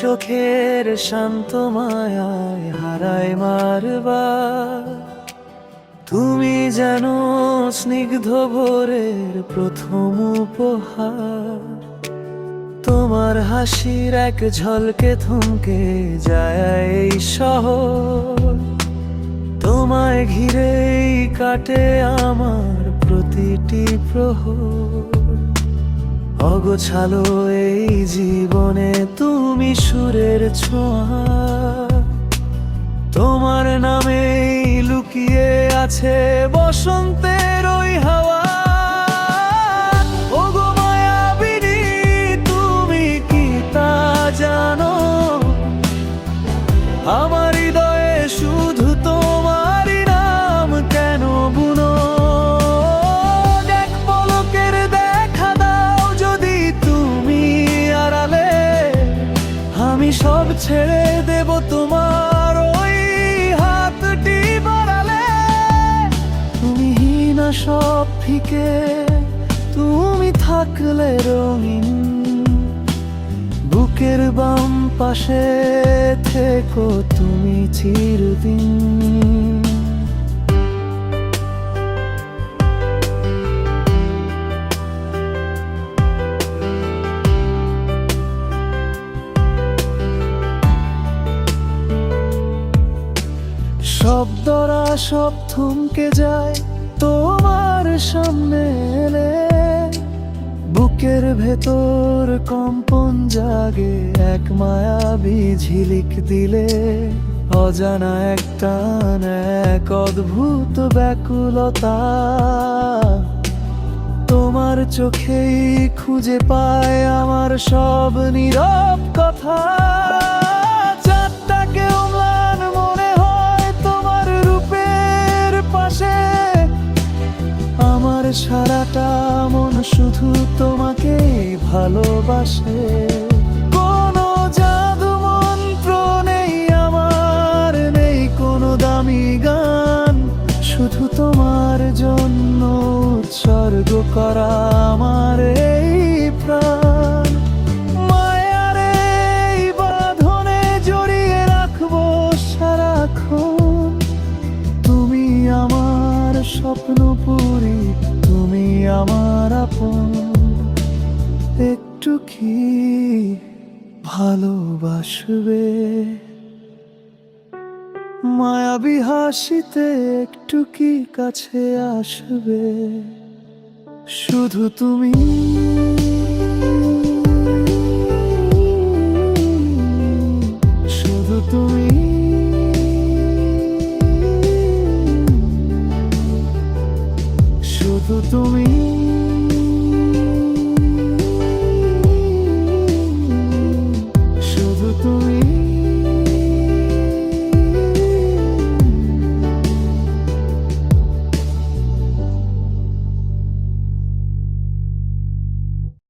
চোখের শান্ত মায়ায় হারায় মারবার। তুমি যেন স্নিগ্ধ ভোরের প্রথম উপহার। তোমার হাসির এক ঝলকে থমকে যায় এই শহর। তোমায় ঘিরেই কাটে আমার প্রতিটি প্রহর। অগোছালো এই জীবনে তুমি সুরের ছোঁয়া। তোমার নামেই লুকিয়ে আছে বসন্তের ওই হাওয়া। ওগো মায়াবিনী, তুমি কি তা জানো? আমার হৃদয়ে শুধু তোমারই নাম কেন বুনো? এক পলকের দেখা দাও যদি তুমি আড়ালে, আমি সব ছেড়ে দেব তোমার ওই হাতটি বাড়ালে। তুমি হীনা সব ফিকে, তুমি থাকলে রঙিন। বুকের বাম পাশে থেকো তুমি চিরদিন। শব্দরা সব থমকে যায় তোমার সামনে এলে। বুকের ভেতর কম্পন জাগে এক মায়াবী ঝিলিক দিলে। অজানা এক টান, এক অদ্ভুত ব্যাকুলতা। তোমার চোখেই খুঁজে পায় আমার সব নীরব কথা। চাঁদটাকে অম্লান মনে হয় তোমার রূপের পাশে। আমার সারাটা মন শুধু তোমাকেই ভালোবাসে। কোনো জাদু মন্ত্র নেই আমার, নেই কোনো দামি গান। শুধু তোমার জন্য উৎসর্গ করা আমার এই প্রাণ। মায়ার এই বাঁধনে জড়িয়ে রাখবো সারাক্ষণ। তুমি আমার স্বপ্নপুরী, তুমি আমার আপন। একটু কি ভালোবাসবে? মায়াবী হাসিতে একটু কি কাছে আসবে? শুধু তুমি।